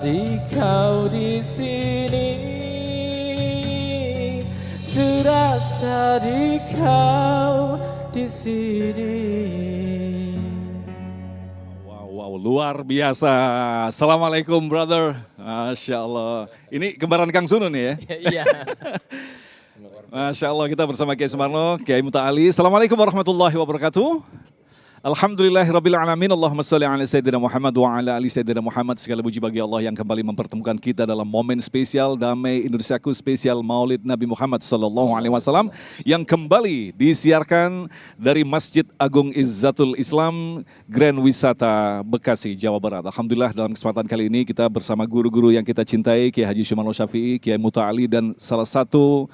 di kau di sini, serasa di kau di sini. Wow, luar biasa. Assalamualaikum brother. Masya Allah. Ini kembaran Kang Sunu nih ya. Iya. Masya Allah, kita bersama Kiai Sumarno, Kiai Muta'ali. Assalamualaikum warahmatullahi wabarakatuh. Alhamdulillahirrabbilalamin. Allahumma salli ala Sayyidina Muhammad wa ala ali Sayyidina Muhammad. Segala puji bagi Allah yang kembali mempertemukan kita dalam momen spesial Damai Indonesiaku, spesial Maulid Nabi Muhammad SAW yang kembali disiarkan dari Masjid Agung Izzatul Islam Grand Wisata Bekasi, Jawa Barat. Alhamdulillah dalam kesempatan kali ini kita bersama guru-guru yang kita cintai, Kiai Haji Sumarno Syafi'i, Kiai Muta'ali, dan salah satu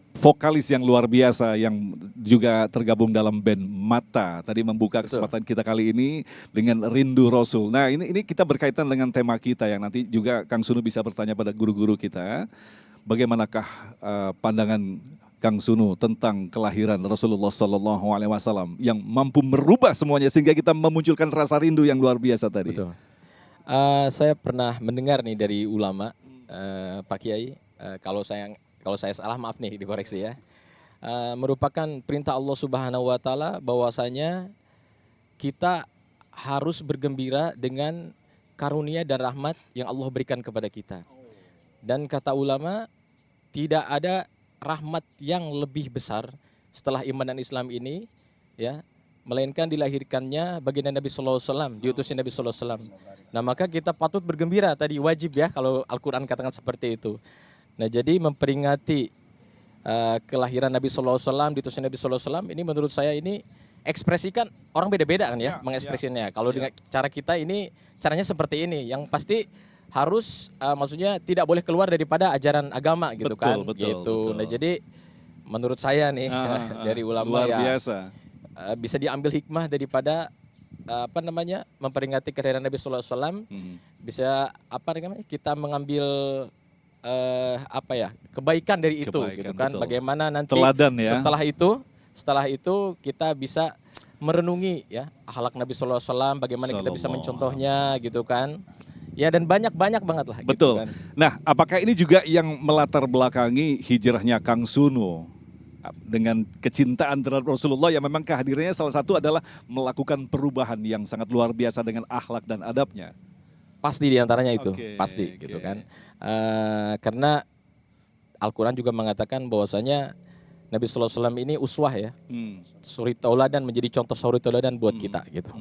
vokalis yang luar biasa yang juga tergabung dalam band Mata. Tadi membuka kesempatan kita kali ini dengan Rindu Rasul. Nah ini kita berkaitan dengan tema kita yang nanti juga Kang Sunu bisa bertanya pada guru-guru kita. Bagaimanakah pandangan Kang Sunu tentang kelahiran Rasulullah SAW yang mampu merubah semuanya sehingga kita memunculkan rasa rindu yang luar biasa tadi. Betul. Saya pernah mendengar nih dari ulama, Pak Kiai, kalau saya salah maaf nih dikoreksi ya. Merupakan perintah Allah Subhanahu wa taala bahwasanya kita harus bergembira dengan karunia dan rahmat yang Allah berikan kepada kita. Dan kata ulama, tidak ada rahmat yang lebih besar setelah iman dan Islam ini ya, melainkan dilahirkannya baginda Nabi sallallahu alaihi wasallam, diutusnya Nabi sallallahu alaihi wasallam. Nah, maka kita patut bergembira, tadi wajib ya kalau Al-Qur'an katakan seperti itu. Nah, jadi memperingati kelahiran Nabi sallallahu alaihi wasallam, diutusnya Nabi sallallahu alaihi wasallam, ini menurut saya ini ekspresikan orang beda-beda kan ya, mengekspresinya. Kalau dengan cara kita ini caranya seperti ini, yang pasti harus maksudnya tidak boleh keluar daripada ajaran agama gitu, Betul, kan. Gitu. Nah, jadi menurut saya nih dari ulama luar ya biasa. Bisa diambil hikmah daripada memperingati kelahiran Nabi sallallahu alaihi wasallam. Bisa kita mengambil kebaikan dari itu, gitu kan. Betul. Bagaimana nanti Teladan ya. setelah itu kita bisa merenungi ya akhlak Nabi sallallahu alaihi wasallam, bagaimana kita bisa mencontohnya gitu kan. Ya, dan banyak banget lah. Betul. Gitu kan. Nah, apakah ini juga yang melatar belakangi hijrahnya Kang Sunu dengan kecintaan terhadap Rasulullah yang memang kehadirannya salah satu adalah melakukan perubahan yang sangat luar biasa dengan akhlak dan adabnya? Pasti diantaranya itu, pasti gitu kan. Karena Al-Quran juga mengatakan bahwasanya Nabi sallallahu alaihi wasallam ini uswah ya, suri tauladan, menjadi contoh suri tauladan buat kita gitu.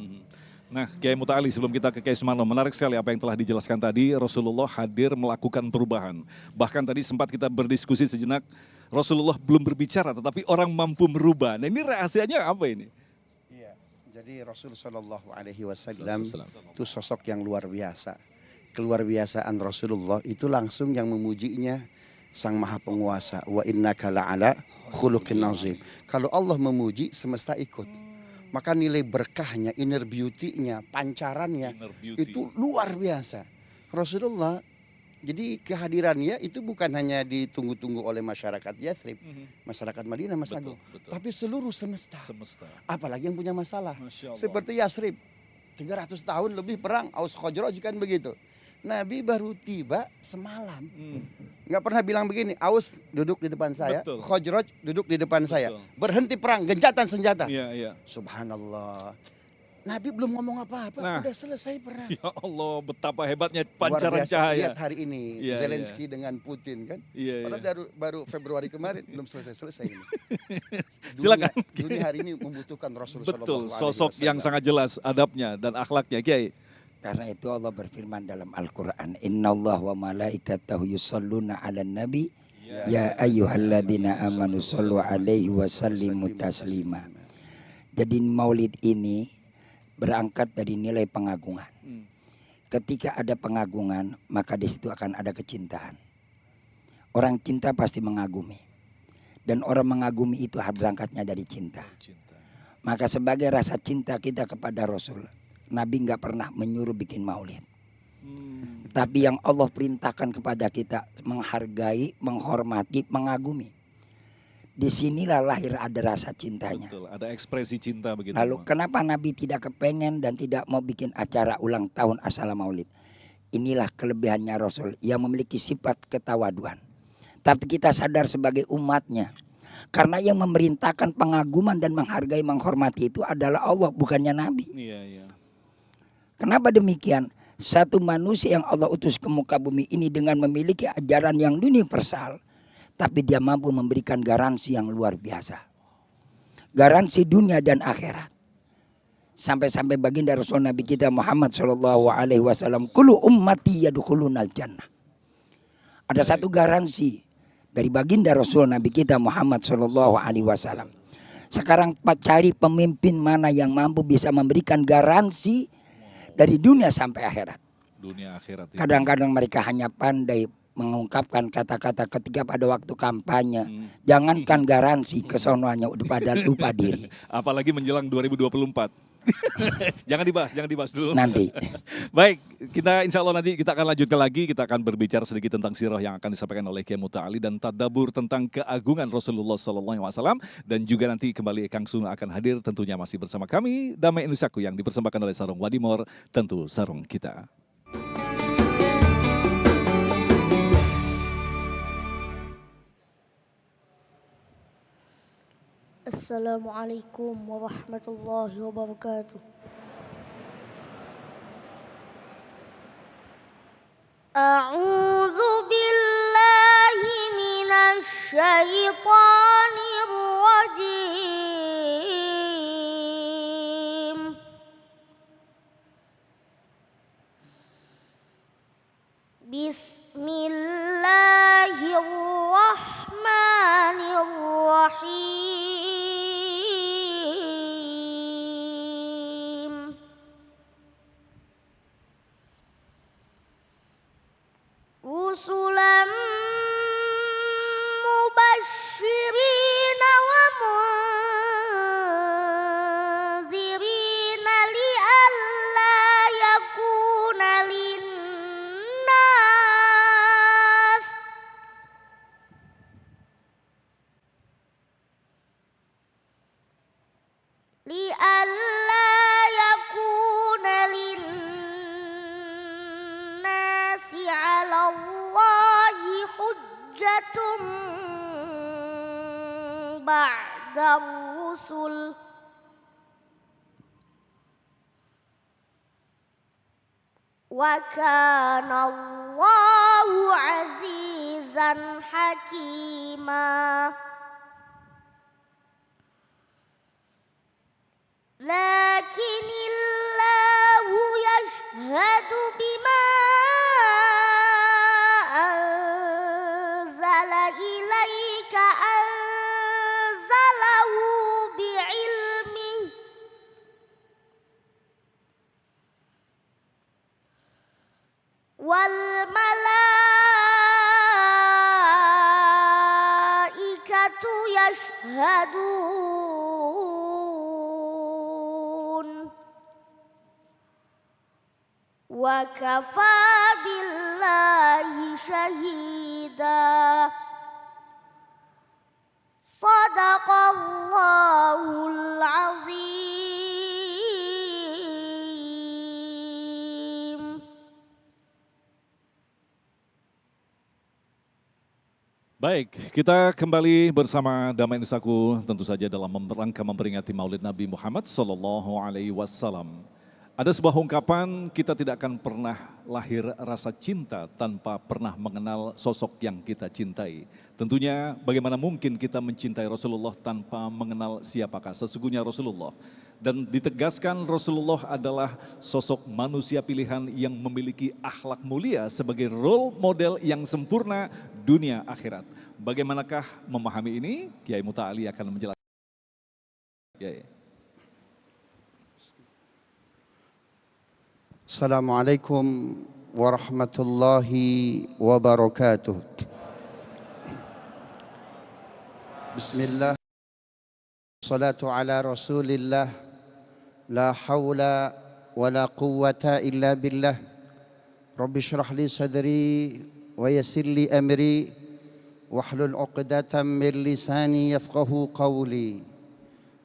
Nah, Kiai Muta'ali, sebelum kita ke Kiai Sumarno, menarik sekali apa yang telah dijelaskan tadi. Rasulullah hadir melakukan perubahan. Bahkan tadi sempat kita berdiskusi sejenak, Rasulullah belum berbicara tetapi orang mampu merubah. Nah, ini rahasianya apa ini? Jadi Rasul Shallallahu Alaihi Wasallam itu sosok yang luar biasa. Keluar biasaan Rasulullah itu langsung yang memujinya Sang Maha Penguasa. Wa innaka la'ala khuluqin azim. Kalau Allah memuji, semesta ikut. Maka nilai berkahnya, inner beauty-nya, pancarannya itu luar biasa. Rasulullah, jadi kehadirannya itu bukan hanya ditunggu-tunggu oleh masyarakat Yathrib, masyarakat Madinah, Mas Agung, tapi seluruh semesta. Apalagi yang punya masalah. Seperti Yathrib, 300 tahun lebih perang, Aus Khazraj kan begitu. Nabi baru tiba semalam. Nggak pernah bilang begini, Aus duduk di depan saya, Khazraj duduk di depan saya. Berhenti perang, gencatan senjata. Subhanallah. Nabi belum ngomong apa-apa, udah selesai perang. Ya Allah, betapa hebatnya pancaran cahaya. Lihat hari ini, Zelensky dengan Putin kan. Padahal baru Februari kemarin, belum selesai ini. Silakan. Dunia hari ini membutuhkan Rasulullah. Betul, sosok yang sangat jelas adabnya dan akhlaknya, Kiai. Karena itu Allah berfirman dalam Al-Quran, Innallaha wa malaikatahu yusalluna ala nabi, ya ayyuhalladzina amanu sallu alaihi wa sallimu taslima. Jadi maulid ini berangkat dari nilai pengagungan. Ketika ada pengagungan, maka di situ akan ada kecintaan. Orang cinta pasti mengagumi. Dan orang mengagumi itu berangkatnya dari cinta. Maka sebagai rasa cinta kita kepada Rasul, Nabi nggak pernah menyuruh bikin maulid. Tapi yang Allah perintahkan kepada kita menghargai, menghormati, mengagumi. Disinilah lahir ada rasa cintanya. Betul, ada ekspresi cinta begitu. Lalu kenapa Nabi tidak kepengen dan tidak mau bikin acara ulang tahun Asal Maulid? Inilah kelebihannya Rasul yang memiliki sifat ketawaduan. Tapi kita sadar sebagai umatnya, karena yang memerintahkan pengaguman dan menghargai, menghormati itu adalah Allah, bukannya Nabi. Iya. Kenapa demikian? Satu manusia yang Allah utus ke muka bumi ini dengan memiliki ajaran yang universal, tapi dia mampu memberikan garansi yang luar biasa. Garansi dunia dan akhirat. Sampai-sampai baginda Rasul Nabi kita Muhammad SAW, kullu ummati yadkhulunal jannah. Ada satu garansi dari baginda Rasul Nabi kita Muhammad SAW. Sekarang cari pemimpin mana yang mampu bisa memberikan garansi dari dunia sampai akhirat. Dunia akhirat. Kadang-kadang mereka hanya pandai mengungkapkan kata-kata ketika pada waktu kampanye. Jangankan garansi, kesonoannya udah pada lupa diri. Apalagi menjelang 2024. Jangan dibahas dulu. Nanti. Baik, kita insya Allah nanti kita akan lanjutkan lagi. Kita akan berbicara sedikit tentang sirah yang akan disampaikan oleh Kiai Muta'ali dan tadabbur tentang keagungan Rasulullah SAW. Dan juga nanti kembali Kang Sunu akan hadir, tentunya masih bersama kami Damai Indonesiaku yang dipersembahkan oleh Sarung Wadimor, tentu sarung kita. Assalamualaikum warahmatullahi wabarakatuh. A'udzu billahi minasy syaithanir rajim. Bismillahirrahmanirrahim. Rusulan mubashshirina wa munzirina li'alla yakuna linnas linnasi 'ala Allahi hujjatum ba'da rusul wa kana Allahu 'azizan hakima. Lakinillahu yashhadu bima anzala ilaika anzalahu bi'ilmihi wal malaikatu yashhadun wa kafa billahi syahida. Sadaqallahul azim. Baik, kita kembali bersama Damai Indonesiaku, tentu saja dalam rangka memperingati Maulid Nabi Muhammad SAW. Ada sebuah ungkapan, kita tidak akan pernah lahir rasa cinta tanpa pernah mengenal sosok yang kita cintai. Tentunya bagaimana mungkin kita mencintai Rasulullah tanpa mengenal siapakah sesungguhnya Rasulullah. Dan ditegaskan Rasulullah adalah sosok manusia pilihan yang memiliki akhlak mulia sebagai role model yang sempurna dunia akhirat. Bagaimanakah memahami ini? Kiai Muta'ali akan menjelaskan. Ya. Assalamualaikum warahmatullahi wabarakatuh. Bismillah. Salatu ala Rasulillah. La hawla wa la quwwata illa billah. Rabbi shrah li sadri wa yassir li amri wahlul 'uqdatam min lisani yafqahu qawli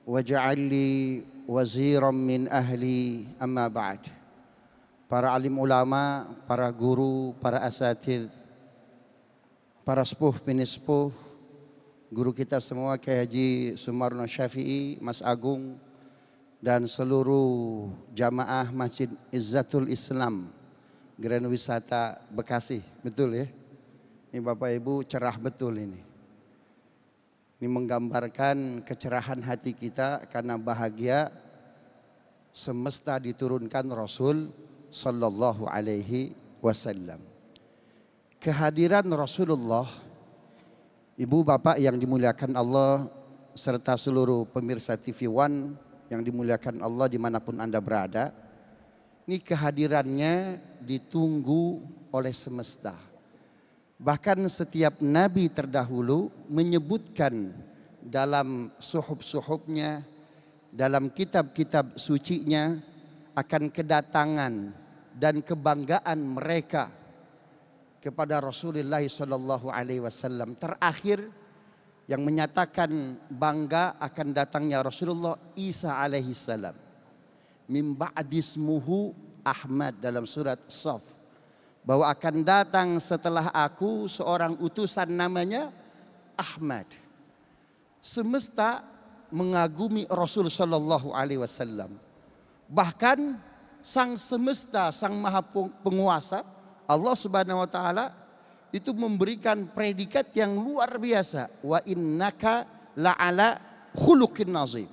waj'al li waziran min ahli, amma ba'd. para alim ulama, para guru, para asatidz, para sepuh penispuh, guru kita semua Kiai Haji Sumarno Syafi'i, Mas Agung, dan seluruh jamaah Masjid Izzatul Islam Grand Wisata Bekasi. Betul ya? Ini Bapak Ibu cerah betul ini. Ini menggambarkan kecerahan hati kita karena bahagia semesta diturunkan Rasul Sallallahu Alaihi Wasallam. Kehadiran Rasulullah, Ibu Bapak yang dimuliakan Allah serta seluruh pemirsa TV One yang dimuliakan Allah dimanapun Anda berada, ini kehadirannya ditunggu oleh semesta. Bahkan setiap nabi terdahulu menyebutkan dalam suhuf-suhufnya, dalam kitab-kitab sucinya akan kedatangan dan kebanggaan mereka kepada Rasulullah sallallahu alaihi wasallam. Terakhir yang menyatakan bangga akan datangnya Rasulullah Isa alaihi salam. Min ba'dismuhu Ahmad dalam surat Shaf. Bahwa akan datang setelah aku seorang utusan namanya Ahmad. Semesta mengagumi Rasul sallallahu alaihi wasallam. Bahkan sang semesta, sang maha penguasa Allah Subhanahu wa taala itu memberikan predikat yang luar biasa. Wa innaka la'ala khuluqin nazim.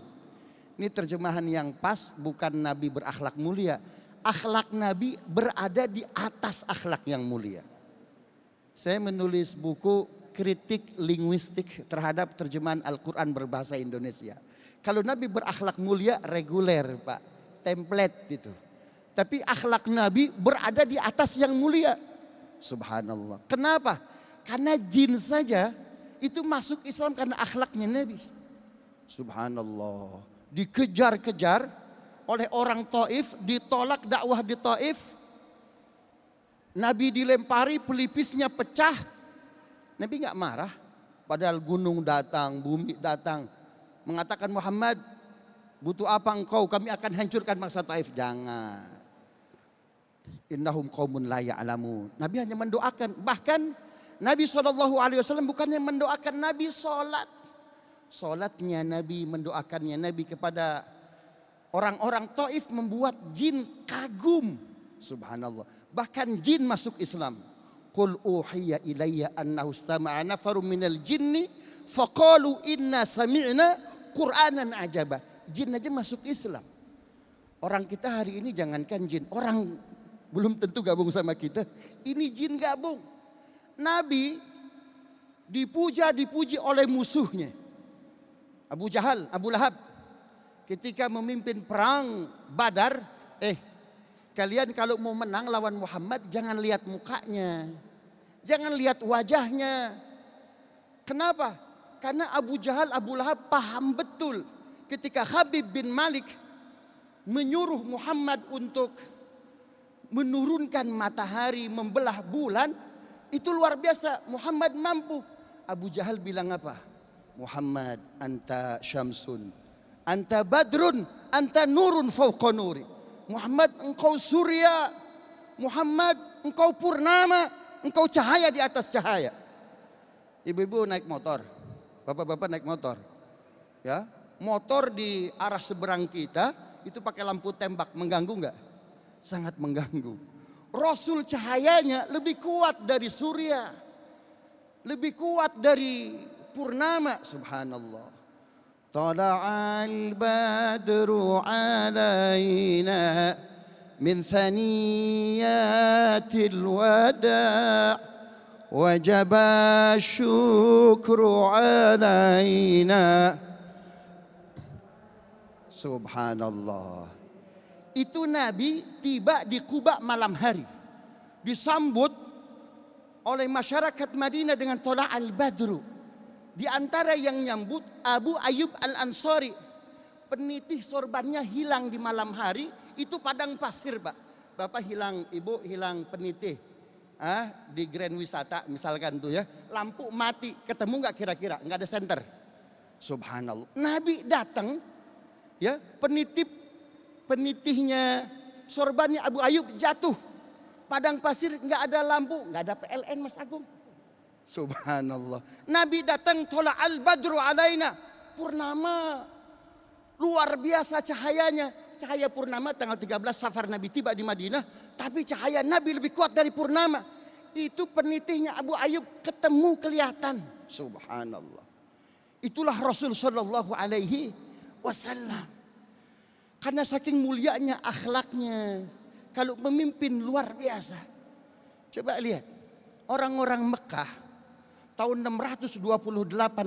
Ini terjemahan yang pas, bukan Nabi berakhlak mulia. Akhlak Nabi berada di atas akhlak yang mulia. Saya menulis buku kritik linguistik terhadap terjemahan Al-Quran berbahasa Indonesia. Kalau Nabi berakhlak mulia reguler Pak, template gitu. Tapi akhlak Nabi berada di atas yang mulia. Subhanallah. Kenapa? Karena jin saja itu masuk Islam karena akhlaknya Nabi. Subhanallah. Dikejar-kejar oleh orang Taif, ditolak dakwah di Taif. Nabi dilempari, pelipisnya pecah. Nabi nggak marah. Padahal gunung datang, bumi datang. Mengatakan Muhammad, butuh apa engkau? Kami akan hancurkan bangsa Taif. Jangan. Innahum qaumun la ya'lamun. Nabi hanya mendoakan. Bahkan Nabi SAW bukannya mendoakan, Nabi sholat. Sholatnya Nabi, mendoakannya Nabi kepada orang-orang Taif membuat jin kagum. Subhanallah. Bahkan jin masuk Islam. Qul uhiya ilayya annahu istama'a nafarum minal jinni faqalu inna sami'na Qur'anan ajaba. Jin aja masuk Islam. Orang kita hari ini jangankan jin, orang belum tentu gabung sama kita. Ini jin gabung. Nabi dipuji oleh musuhnya. Abu Jahal, Abu Lahab. Ketika memimpin perang Badar. Kalian kalau mau menang lawan Muhammad jangan lihat mukanya. Jangan lihat wajahnya. Kenapa? Karena Abu Jahal, Abu Lahab paham betul. Ketika Habib bin Malik menyuruh Muhammad untuk menurunkan matahari, membelah bulan, itu luar biasa. Muhammad mampu. Abu Jahal bilang apa? Muhammad, anta syamsun, anta badrun, anta nurun fauqa nuri. Muhammad, engkau surya. Muhammad, engkau purnama, engkau cahaya di atas cahaya. Ibu-ibu naik motor, bapak-bapak naik motor. Ya, motor di arah seberang kita itu pakai lampu tembak, mengganggu enggak? Sangat mengganggu. Rasul cahayanya lebih kuat dari surya, lebih kuat dari purnama. Subhanallah. Tala'al badru alaina min thaniyatil wada' wajaba syukru alaina. Subhanallah. Itu Nabi tiba di Quba malam hari. Disambut oleh masyarakat Madinah dengan Tola al-Badru. Di antara yang nyambut Abu Ayyub al-Ansari. Penitih sorbannya hilang di malam hari. Itu padang pasir Pak. Bapak hilang, ibu hilang penitih. Di Grand Wisata misalkan tuh ya. Lampu mati, ketemu gak kira-kira? Gak ada senter. Subhanallah. Nabi datang, ya penitihnya sorbannya Abu Ayub jatuh. Padang pasir, nggak ada lampu, nggak ada PLN Mas Agung. Subhanallah. Nabi datang, tola al-badru alaina. Purnama. Luar biasa cahayanya. Cahaya purnama tanggal 13 Safar Nabi tiba di Madinah. Tapi cahaya Nabi lebih kuat dari purnama. Itu penitihnya Abu Ayub ketemu kelihatan. Subhanallah. Itulah Rasul Sallallahu Alaihi Wasallam. Karena saking mulianya akhlaknya. Kalau memimpin luar biasa. Coba lihat. Orang-orang Mekah tahun 628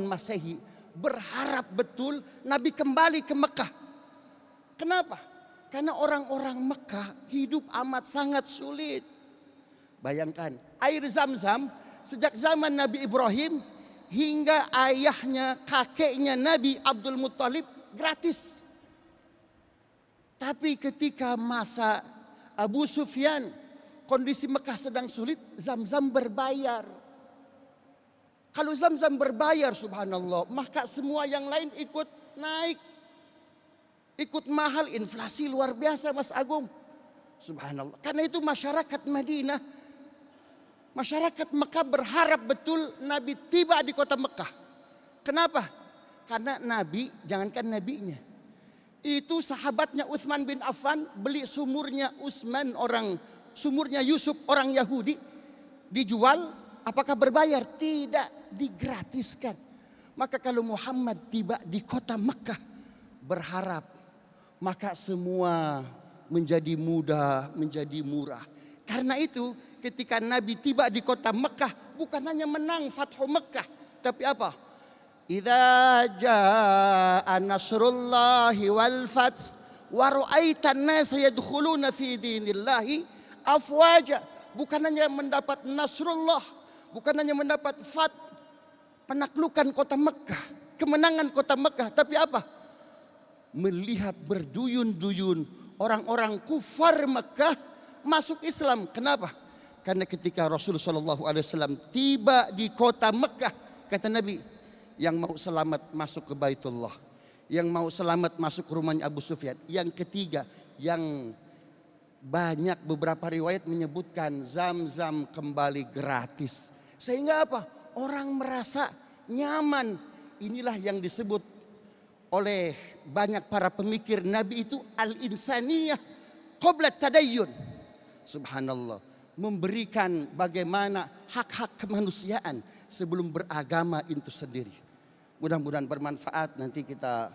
Masehi berharap betul Nabi kembali ke Mekah. Kenapa? Karena orang-orang Mekah hidup amat sangat sulit. Bayangkan, air Zam-Zam sejak zaman Nabi Ibrahim hingga ayahnya, kakeknya Nabi Abdul Muttalib gratis. Tapi ketika masa Abu Sufyan, kondisi Mekah sedang sulit, Zam-Zam berbayar. Kalau Zam-Zam berbayar, subhanallah, maka semua yang lain ikut naik. Ikut mahal, inflasi luar biasa Mas Agung. Subhanallah. Karena itu masyarakat Madinah, masyarakat Mekah berharap betul Nabi tiba di kota Mekah. Kenapa? Karena Nabi, jangankan nabinya, itu sahabatnya Utsman bin Affan beli sumurnya sumurnya Yusuf orang Yahudi, dijual. Apakah berbayar? Tidak, digratiskan. Maka kalau Muhammad tiba di kota Mekah berharap, maka semua menjadi mudah, menjadi murah. Karena itu ketika Nabi tiba di kota Mekah bukan hanya menang Fathu Mekah, tapi apa? Idza jaa nasrullahi wal fath wa ra'aitan nasa yadkhuluna fi dinillahi afwaja. Bukan hanya mendapat nasrullah, bukan hanya mendapat penaklukan kota Mekah, kemenangan kota Mekah, tapi apa? Melihat berduyun-duyun orang-orang kufar Mekah masuk Islam. Kenapa? Karena ketika Rasulullah SAW tiba di kota Mekah, kata Nabi, yang mau selamat masuk ke Baitullah, yang mau selamat masuk ke rumahnya Abu Sufyan. Yang ketiga, yang banyak beberapa riwayat menyebutkan Zam-Zam kembali gratis. Sehingga apa? Orang merasa nyaman. Inilah yang disebut oleh banyak para pemikir Nabi itu al-insaniyah qabla tadayyun. Subhanallah. Memberikan bagaimana hak-hak kemanusiaan sebelum beragama itu sendiri. Mudah-mudahan bermanfaat. Nanti kita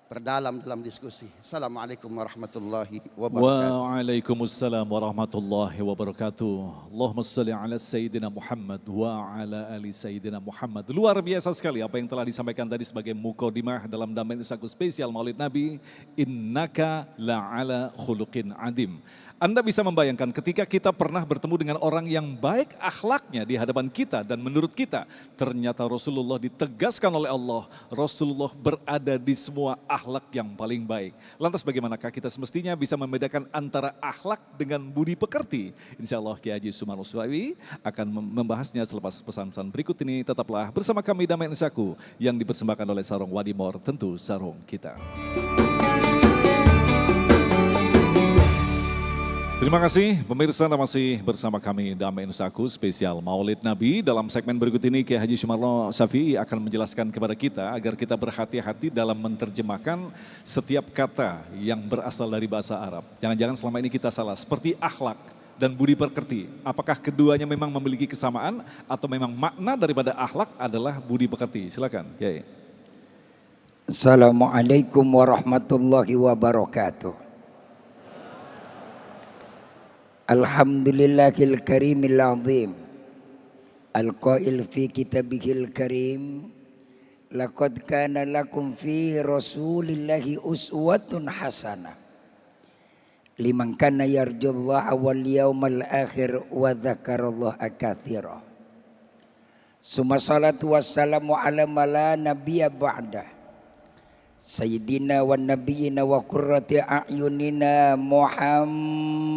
perdalam dalam diskusi. Assalamualaikum warahmatullahi wabarakatuh. Waalaikumsalam warahmatullahi wabarakatuh. Allahumma salli ala Sayyidina Muhammad wa ala ali Sayyidina Muhammad. Luar biasa sekali apa yang telah disampaikan tadi sebagai muqaddimah dalam Damai Nusaku spesial Maulid Nabi. Innaka la'ala khuluqin adim. Anda bisa membayangkan ketika kita pernah bertemu dengan orang yang baik akhlaknya di hadapan kita dan menurut kita ternyata Rasulullah ditegaskan oleh Allah, Rasulullah berada di semua akhlak yang paling baik. Lantas bagaimanakah kita semestinya bisa membedakan antara akhlak dengan budi pekerti? Insya Allah Kiai Haji Sumarno Suwawi akan membahasnya selepas pesan-pesan berikut ini. Tetaplah bersama kami Damai Nusaku yang dipersembahkan oleh Sarung Wadimor, tentu sarung kita. Terima kasih pemirsa, Anda masih bersama kami Damai Nusaku spesial Maulid Nabi. Dalam segmen berikut ini Kiai Haji Sumarno Syafi'i akan menjelaskan kepada kita agar kita berhati-hati dalam menerjemahkan setiap kata yang berasal dari bahasa Arab. Jangan-jangan selama ini kita salah, seperti akhlak dan budi pekerti. Apakah keduanya memang memiliki kesamaan atau memang makna daripada akhlak adalah budi pekerti? Silakan Kiai. Assalamualaikum warahmatullahi wabarakatuh. Alhamdulillahil karimil azim. Al-qail fi kitabihil karim. Laqad kana lakum fi rasulillahi uswatun hasanah. Liman kana yarjullaha wal yawmal akhir wa dzakarallaha katsira. Summa salatu wassalamu ala mala nabiyya ba'dah. Sayyidina wa nabiyina wa qurrati a'yunina Muhammad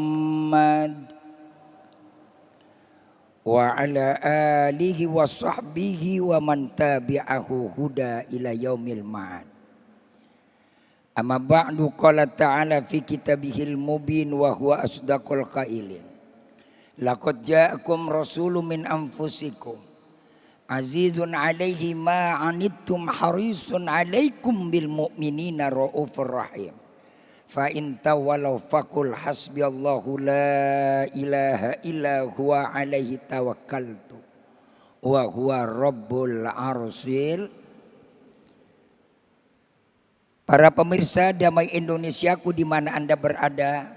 wa ala alihi wa sahbihi wa man tabi'ahu huda ila yaumil ma'ad. Amma ba'du qala ta'ala fi kitabihil mubin wa huwa asdaqul qailin. Laqad ja'akum rasulun min anfusikum azizun 'alaihi ma 'anittum harisun 'alaikum bil mu'minina raufur rahim. Fa in tawallaw faqul hasbiyallahu la ilaha illa huwa 'alaihi tawakkaltu wa huwa rabbul arsyil. Para pemirsa Damai Indonesiaku di mana Anda berada,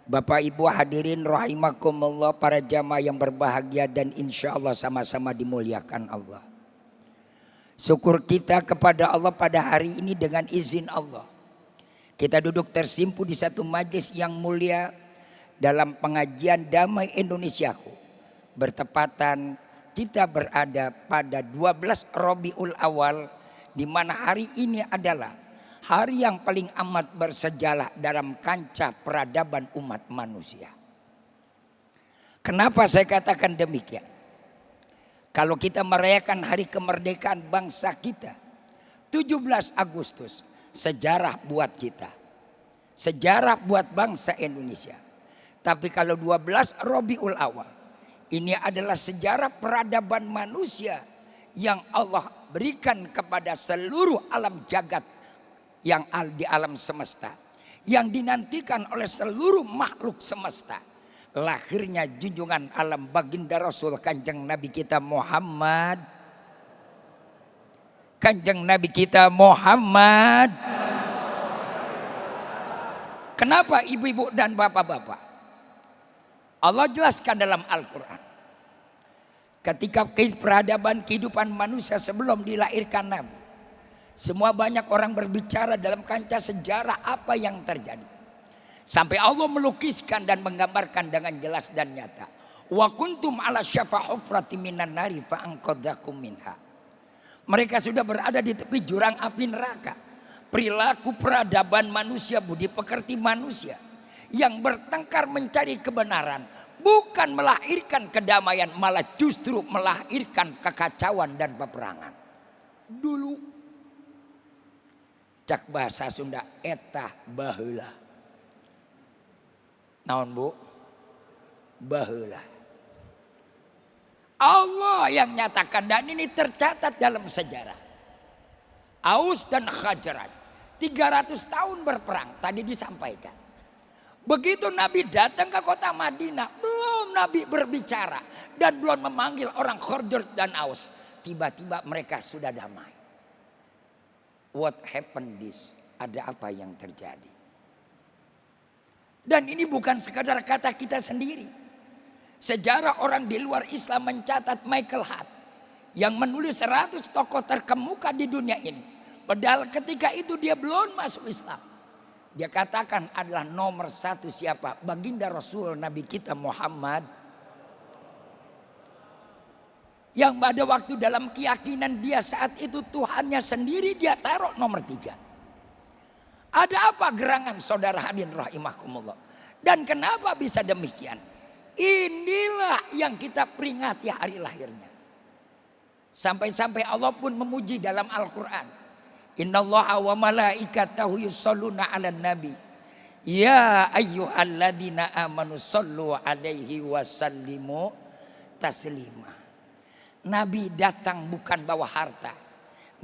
Bapak Ibu hadirin rahimakumullah, para jamaah yang berbahagia dan insya Allah sama-sama dimuliakan Allah. Syukur kita kepada Allah pada hari ini dengan izin Allah. Kita duduk tersimpu di satu majlis yang mulia dalam pengajian Damai Indonesiaku. Bertepatan kita berada pada 12 Rabiul Awal, di mana hari ini adalah hari yang paling amat bersejarah dalam kancah peradaban umat manusia. Kenapa saya katakan demikian? Kalau kita merayakan hari kemerdekaan bangsa kita, 17 Agustus, sejarah buat kita. Sejarah buat bangsa Indonesia. Tapi kalau 12 Rabiul Awal, ini adalah sejarah peradaban manusia yang Allah berikan kepada seluruh alam jagat yang di alam semesta, yang dinantikan oleh seluruh makhluk semesta. Lahirnya junjungan alam baginda Rasul Kanjeng Nabi kita Muhammad. Kanjeng Nabi kita Muhammad. Kenapa ibu-ibu dan bapak-bapak? Allah jelaskan dalam Al-Quran. Ketika peradaban kehidupan manusia sebelum dilahirkan Nabi, semua banyak orang berbicara dalam kancah sejarah apa yang terjadi. Sampai Allah melukiskan dan menggambarkan dengan jelas dan nyata. Wa kuntum ala syafa hufratin minan nari fa anqadzakum minha. Mereka sudah berada di tepi jurang api neraka. Perilaku peradaban manusia, budi pekerti manusia yang bertengkar mencari kebenaran, bukan melahirkan kedamaian, malah justru melahirkan kekacauan dan peperangan. Dulu cak bahasa Sunda etah baheula. Naon Bu? Baheula. Allah yang nyatakan, dan ini tercatat dalam sejarah. Aus dan Khazraj 300 tahun berperang, tadi disampaikan. Begitu Nabi datang ke kota Madinah, belum Nabi berbicara dan belum memanggil orang Khazraj dan Aus, tiba-tiba mereka sudah damai. What happened this? Ada apa yang terjadi? Dan ini bukan sekadar kata kita sendiri. Sejarah orang di luar Islam mencatat Michael Hart yang menulis 100 tokoh terkemuka di dunia ini. Padahal ketika itu dia belum masuk Islam. Dia katakan adalah nomor 1 siapa? Baginda Rasul Nabi kita Muhammad. Yang pada waktu dalam keyakinan dia saat itu Tuhannya sendiri dia taruh nomor 3. Ada apa gerangan saudara hadirin rahimakumullah? Dan kenapa bisa demikian? Inilah yang kita peringati hari lahirnya. Sampai-sampai Allah pun memuji dalam Al-Quran. Innallaha wa malaikatahu yusholluna 'alan nabi. Ya ayyuhalladzina amanu shollu 'alaihi wa sallimu taslima. Nabi datang bukan bawa harta.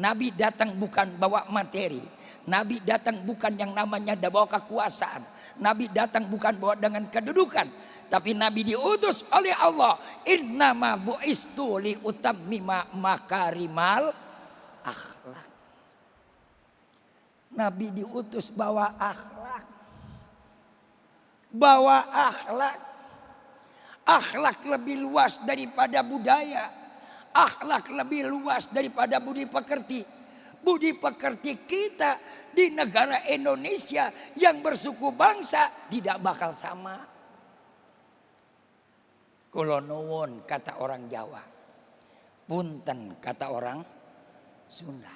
Nabi datang bukan bawa materi. Nabi datang bukan yang namanya bawa kekuasaan. Nabi datang bukan bawa dengan kedudukan. Tapi Nabi diutus oleh Allah. Innama bu'istu li utammima makarimal akhlak. Nabi diutus bawa akhlak. Bawa akhlak. Akhlak lebih luas daripada budaya. Akhlak lebih luas daripada budi pekerti. Budi pekerti kita di negara Indonesia yang bersuku bangsa tidak bakal sama. Kulo nuwun kata orang Jawa. Punten kata orang Sunda.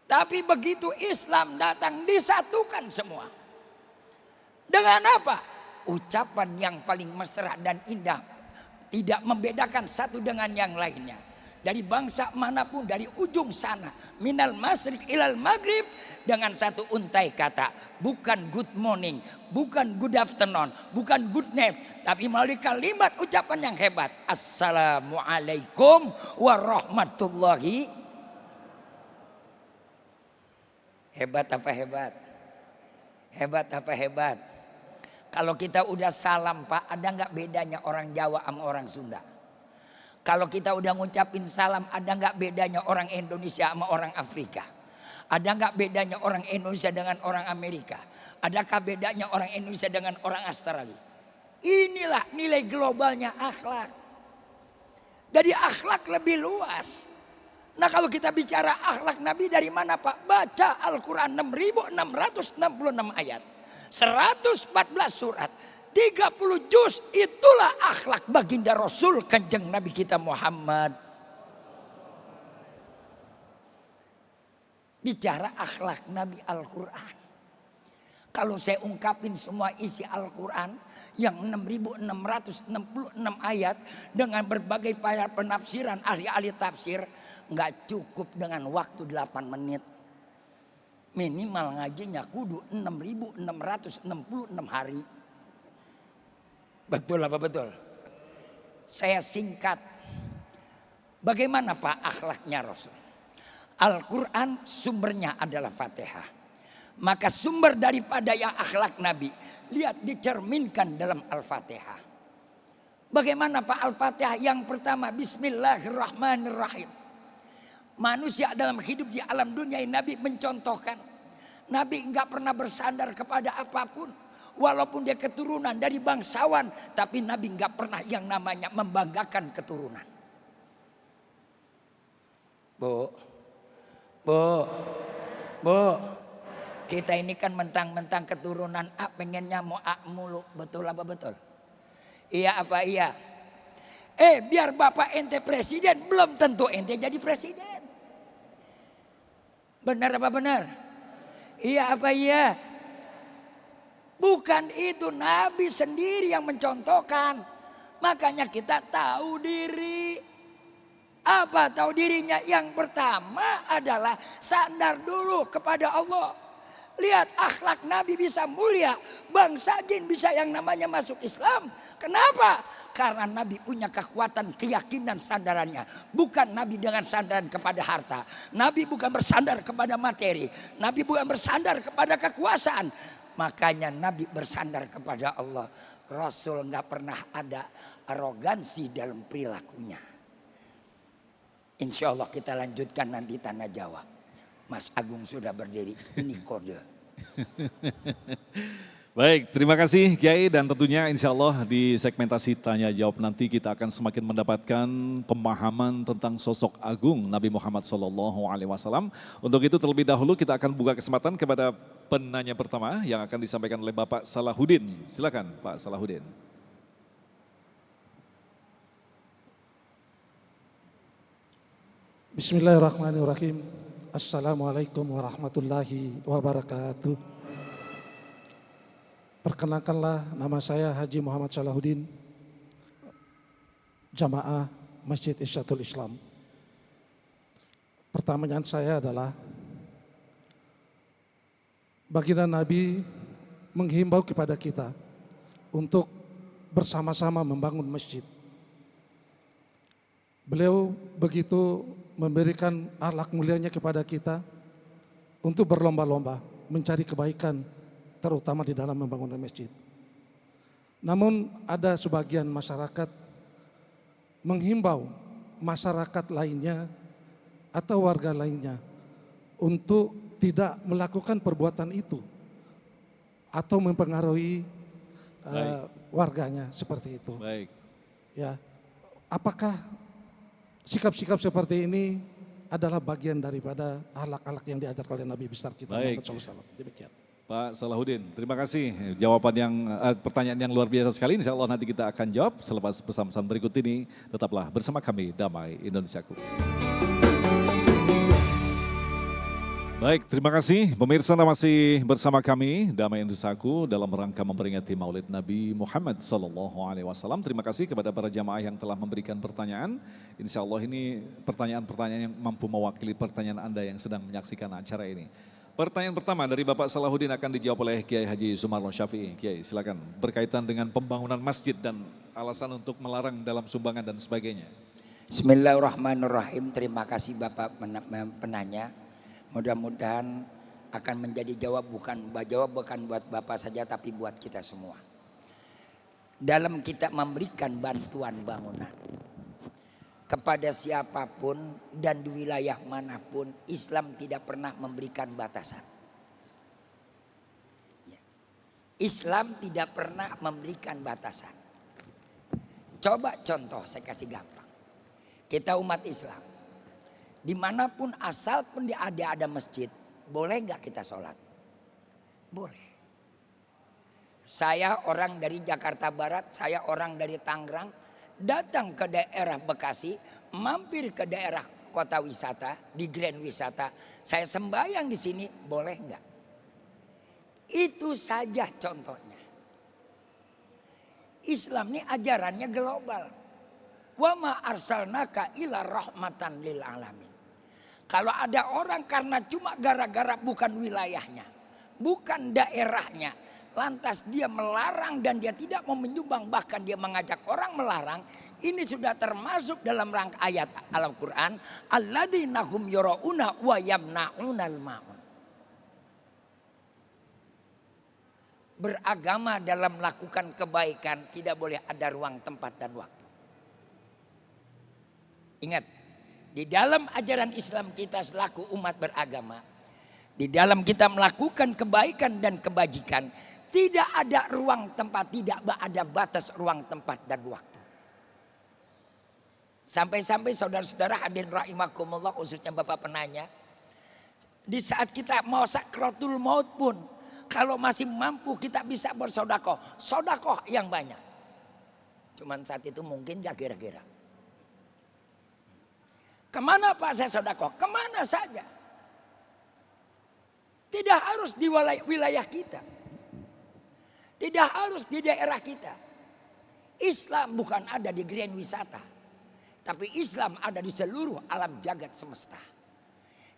Tapi begitu Islam datang disatukan semua. Dengan apa? Ucapan yang paling mesra dan indah. Tidak membedakan satu dengan yang lainnya. dari bangsa manapun, dari ujung sana, minal masyriq ilal maghrib, dengan satu untai kata, bukan good morning, bukan good afternoon, bukan good night, tapi melalui kalimat ucapan yang hebat, assalamualaikum warahmatullahi. Hebat apa hebat? Hebat apa hebat? Kalau kita udah salam Pak, ada nggak bedanya orang Jawa sama orang Sunda? Kalau kita udah ngucapin salam, ada nggak bedanya orang Indonesia sama orang Afrika? Ada nggak bedanya orang Indonesia dengan orang Amerika? Adakah bedanya orang Indonesia dengan orang Australia? Inilah nilai globalnya akhlak. Jadi akhlak lebih luas. Nah kalau kita bicara akhlak Nabi dari mana Pak? Baca Al-Quran 6.666 ayat. 114 surat, 30 juz, itulah akhlak baginda Rasul Kanjeng Nabi kita Muhammad. Bicara akhlak Nabi Al-Quran. Kalau saya ungkapin semua isi Al-Quran yang 6.666 ayat dengan berbagai penafsiran ahli-ahli tafsir, nggak cukup dengan waktu 8 menit. Minimal ngajinya kudu 6.666 hari. Betul apa betul? Saya singkat. Bagaimana Pak akhlaknya Rasul? Al-Quran sumbernya adalah Fatihah. Maka sumber daripada yang akhlak Nabi, lihat dicerminkan dalam Al-Fatihah. Bagaimana Pak Al-Fatihah? Yang pertama, Bismillahirrahmanirrahim. Manusia dalam hidup di alam dunia ini Nabi mencontohkan. Nabi enggak pernah bersandar kepada apapun. Walaupun dia keturunan dari bangsawan, tapi Nabi enggak pernah yang namanya membanggakan keturunan. Bu. Kita ini kan mentang-mentang keturunan A, pengennya mau A mulu. Betul apa betul? Iya apa iya? Biar bapak ente presiden, belum tentu ente jadi presiden. Benar apa benar? Iya apa iya? Bukan itu, Nabi sendiri yang mencontohkan. Makanya kita tahu diri. Apa tahu dirinya? Yang pertama adalah sandar dulu kepada Allah. Lihat akhlak Nabi bisa mulia. Bangsa jin bisa yang namanya masuk Islam. Kenapa? Karena Nabi punya kekuatan, keyakinan sandarannya. Bukan Nabi dengan sandaran kepada harta. Nabi bukan bersandar kepada materi. Nabi bukan bersandar kepada kekuasaan. Makanya Nabi bersandar kepada Allah. Rasul nggak pernah ada arogansi dalam perilakunya. Insya Allah kita lanjutkan nanti Tanah Jawa. Mas Agung sudah berdiri. Ini kode. Baik, terima kasih Kiai, dan tentunya insya Allah di segmentasi tanya jawab nanti kita akan semakin mendapatkan pemahaman tentang sosok agung Nabi Muhammad SAW. Untuk itu terlebih dahulu kita akan buka kesempatan kepada penanya pertama yang akan disampaikan oleh Bapak Salahuddin. Silakan Pak Salahuddin. Bismillahirrahmanirrahim. Assalamualaikum warahmatullahi wabarakatuh. Perkenalkanlah, nama saya Haji Muhammad Salahuddin, Jamaah Masjid Irsyatul Islam. Pertanyaan saya adalah, baginda Nabi menghimbau kepada kita untuk bersama-sama membangun masjid. Beliau begitu memberikan akhlak mulianya kepada kita untuk berlomba-lomba mencari kebaikan, terutama di dalam membangun masjid. Namun ada sebagian masyarakat menghimbau masyarakat lainnya atau warga lainnya untuk tidak melakukan perbuatan itu atau mempengaruhi warganya seperti itu. Baik. Ya, apakah sikap-sikap seperti ini adalah bagian daripada akhlak-akhlak yang diajarkan oleh Nabi besar kita Muhammad SAW? Demikian. Pak Salahuddin, terima kasih jawaban yang pertanyaan yang luar biasa sekali. Insya Allah nanti kita akan jawab selepas pesan-pesan berikut ini. Tetaplah bersama kami, Damai Indonesiaku. Baik, terima kasih. Pemirsa masih bersama kami Damai Indusaku dalam rangka memperingati Maulid Nabi Muhammad SAW. Terima kasih kepada para jamaah yang telah memberikan pertanyaan. Insya Allah ini pertanyaan-pertanyaan yang mampu mewakili pertanyaan Anda yang sedang menyaksikan acara ini. Pertanyaan pertama dari Bapak Salahuddin akan dijawab oleh Kiai Haji Sumarno Syafi'i. Kiai, silakan. Berkaitan dengan pembangunan masjid dan alasan untuk melarang dalam sumbangan dan sebagainya. Bismillahirrahmanirrahim. Terima kasih Bapak penanya. Mudah-mudahan akan menjadi jawab bukan buat Bapak saja tapi buat kita semua. Dalam kita memberikan bantuan bangunan kepada siapapun dan di wilayah manapun, Islam tidak pernah memberikan batasan. Islam tidak pernah memberikan batasan. Coba contoh saya kasih gampang. Kita umat Islam, dimanapun asal pun ada masjid, boleh nggak kita sholat? Boleh. Saya orang dari Jakarta Barat, saya orang dari Tangerang, datang ke daerah Bekasi, mampir ke daerah kota wisata, di Grand Wisata, saya sembahyang di sini, boleh nggak? Itu saja contohnya. Islam ini ajarannya global. Wa ma arsalnaka ila rahmatan lil alamin. Kalau ada orang karena cuma gara-gara bukan wilayahnya, bukan daerahnya, lantas dia melarang dan dia tidak mau menyumbang, bahkan dia mengajak orang melarang, ini sudah termasuk dalam rangka ayat Al-Quran, alladzina hum yura'una wa yamna'unal ma'un. Beragama dalam melakukan kebaikan tidak boleh ada ruang, tempat dan waktu. Ingat, di dalam ajaran Islam kita selaku umat beragama, di dalam kita melakukan kebaikan dan kebajikan, tidak ada ruang tempat, tidak ada batas ruang tempat dan waktu. Sampai-sampai saudara-saudara hadirin rahimakumullah, khususnya Bapak penanya, di saat kita mau sakratul maut pun, kalau masih mampu kita bisa bersodakoh, sodakoh yang banyak. Cuman saat itu mungkin gak kira-kira. Kemana Pak saya sodakoh? Kemana saja. Tidak harus di wilayah kita. Tidak harus di daerah kita. Islam bukan ada di Grand Wisata. Tapi Islam ada di seluruh alam jagat semesta.